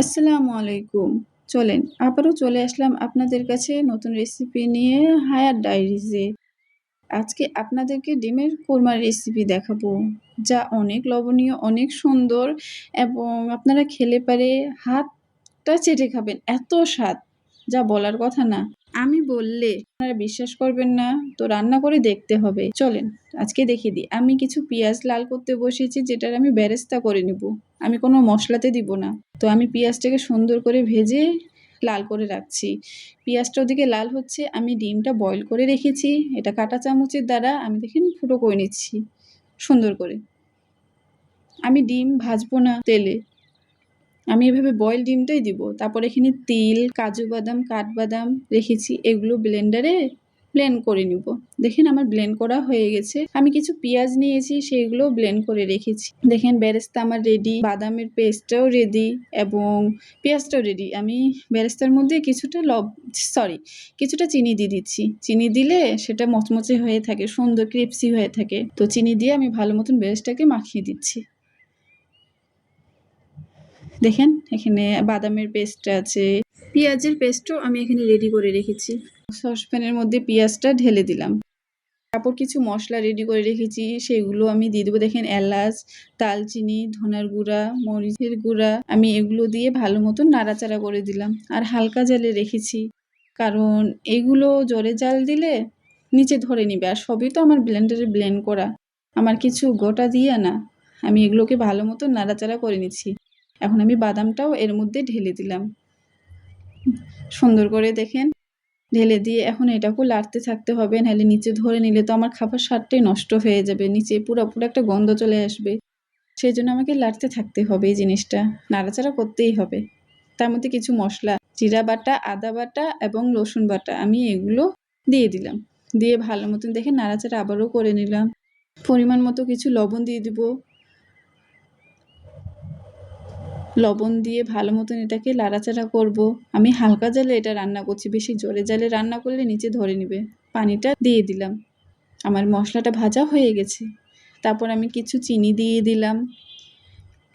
আসসালামু আলাইকুম। চলেন আবারও চলে আসলাম আপনাদের কাছে নতুন রেসিপি নিয়ে হায়াত ডায়েরিজে। আজকে আপনাদেরকে ডিমের কোরমার রেসিপি দেখাবো, যা অনেক লবণীয়, অনেক সুন্দর এবং আপনারা খেলে পারে হাতটা চেটে খাবেন। এত স্বাদ, যা বলার কথা না। আমি বললে আপনারা বিশ্বাস করবেন না, তো রান্না করে দেখতে হবে। চলেন আজকে দেখিয়ে দিই। আমি কিছু পেঁয়াজ লাল করতে বসিয়েছি, যেটার আমি বেরেস্তা করে নিব। আমি কোনো মশলাতে দিব না। তো আমি পেঁয়াজটাকে সুন্দর করে ভেজে লাল করে রাখছি। পেঁয়াজটা ওদিকে লাল হচ্ছে, আমি ডিমটা বয়েল করে রেখেছি। এটা কাঁটা চামচের দ্বারা আমি দেখেন ফুটো করে নিচ্ছি সুন্দর করে। আমি ডিম ভাজবো না তেলে, আমি এভাবে বয়েল ডিমটাই দিব। তারপর এখানে তিল, কাজু বাদাম, কাঠবাদাম রেখেছি, এগুলো ব্লেন্ডারে ব্লেন্ড করে নিব। দেখেন আমার ব্লেন্ড করা হয়ে গেছে। আমি কিছু পেঁয়াজ নিয়েছি, সেগুলো ব্লেন্ড করে রেখেছি। দেখেন বেরেস্তা আমার রেডি, বাদামের পেস্টটাও রেডি এবং পেঁয়াজটাও রেডি। আমি বেরেস্তার মধ্যে কিছুটা চিনি দিয়ে দিচ্ছি। চিনি দিলে সেটা মচমচে হয়ে থাকে, সুন্দর ক্রিপসি হয়ে থাকে। তো চিনি দিয়ে আমি ভালো মতন বেরেস্তাকে মাখিয়ে দিচ্ছি। দেখেন এখানে বাদামের পেস্ট আছে, পেঁয়াজের পেস্টও আমি এখানে রেডি করে রেখেছি। সসপ্যানের মধ্যে পেঁয়াজটা ঢেলে দিলাম। তারপর কিছু মশলা রেডি করে রেখেছি, সেগুলো আমি দিয়ে দেবো। দেখেন এলাচ, দারচিনি, ধনার গুঁড়া, মরিচের গুঁড়া, আমি এগুলো দিয়ে ভালো মতন নাড়াচাড়া করে দিলাম। আর হালকা জালে রেখেছি, কারণ এগুলো জোরে জাল দিলে নিচে ধরে নিবে। আর সবই তো আমার ব্লেন্ডারে ব্লেন্ড করা, আমার কিছু গোটা দিয়ে না। আমি এগুলোকে ভালো মতো নাড়াচাড়া করে নিচ্ছি। এখন আমি বাদামটাও এর মধ্যে ঢেলে দিলাম সুন্দর করে। দেখেন ঢেলে দিয়ে এখন এটাকেও লাড়তে থাকতে হবে, নাহলে নিচে ধরে নিলে তো আমার খাবার স্বাদটাই নষ্ট হয়ে যাবে, নিচে পুরো একটা গন্ধ চলে আসবে। সেই জন্য আমাকে লাড়তে থাকতে হবে, এই জিনিসটা নাড়াচাড়া করতেই হবে। তার মধ্যে কিছু মশলা, জিরা বাটা, আদা বাটা এবং রসুন বাটা, আমি এগুলো দিয়ে দিলাম। দিয়ে ভালো মতন দেখে নাড়াচাড়া আবারও করে নিলাম। পরিমাণ মতো কিছু লবণ দিয়ে দিব। লবণ দিয়ে ভালো মতন এটাকে নাড়াচাড়া করব। আমি হালকা জালে এটা রান্না করছি, বেশি জোরে জালে রান্না করলে নিচে ধরে নেবে। পানিটা দিয়ে দিলাম। আমার মশলাটা ভাজা হয়ে গেছে। তারপর আমি কিছু চিনি দিয়ে দিলাম,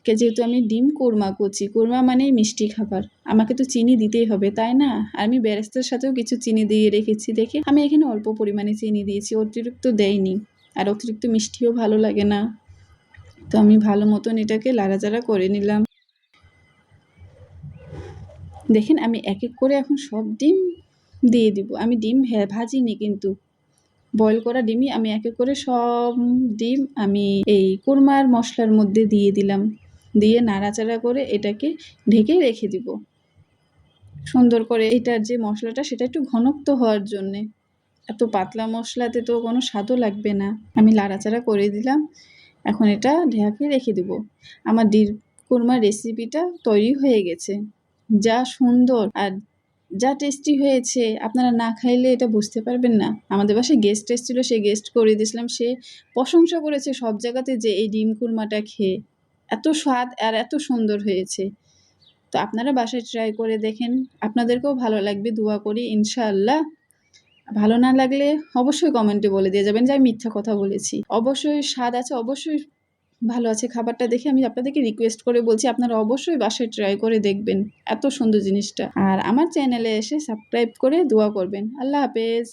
যেহেতু আমি ডিম কোরমা করছি, কোরমা মানেই মিষ্টি খাবার, আমাকে তো চিনি দিতেই হবে, তাই না? আর আমি বেরেস্তার সাথেও কিছু চিনি দিয়ে রেখেছি। দেখে আমি এখানে অল্প পরিমাণে চিনি দিয়েছি, অতিরিক্ত দেইনি। আর অতিরিক্ত মিষ্টিও ভালো লাগে না। তো আমি ভালো মতন এটাকে লাড়াচাড়া করে নিলাম। দেখেন আমি এক এক করে এখন সব ডিম দিয়ে দিব। আমি ডিম ভাজিনি, কিন্তু বয়েল করা ডিমই আমি এক এক করে সব ডিম আমি এই কোরমার মশলার মধ্যে দিয়ে দিলাম। দিয়ে নাড়াচাড়া করে এটাকে ঢেকে রেখে দিব সুন্দর করে। এটার যে মশলাটা, সেটা একটু ঘনত্ব হওয়ার জন্যে। এত পাতলা মশলাতে তো কোনো স্বাদও লাগবে না। আমি নাড়াচাড়া করে দিলাম। এখন এটা ঢেকে রেখে দিব। আমার ডিম কোরমার রেসিপিটা তৈরি হয়ে গেছে। যা সুন্দর আর যা টেস্টি হয়েছে, আপনারা না খাইলে এটা বুঝতে পারবেন না। আমাদের বাসায় গেস্ট এসেছিল, সে গেস্ট করে দিয়েছিলাম, সে প্রশংসা করেছে সব জায়গাতে যে এই ডিম কুরমাটা খেয়ে এত স্বাদ আর এত সুন্দর হয়েছে। তো আপনারা বাসায় ট্রাই করে দেখেন, আপনাদেরকেও ভালো লাগবে দোয়া করি ইনশাআল্লাহ। ভালো না লাগলে অবশ্যই কমেন্টে বলে দিয়ে যাবেন যে আমি মিথ্যা কথা বলেছি। অবশ্যই স্বাদ আছে, অবশ্যই ভালো আছে খাবারটা। দেখে আমি আপনাদেরকে রিকোয়েস্ট করে বলছি, আপনারা অবশ্যই বাসায় ট্রাই করে দেখবেন এত সুন্দর জিনিসটা। আর আমার চ্যানেলে এসে সাবস্ক্রাইব করে দোয়া করবেন। আল্লাহ হাফেজ।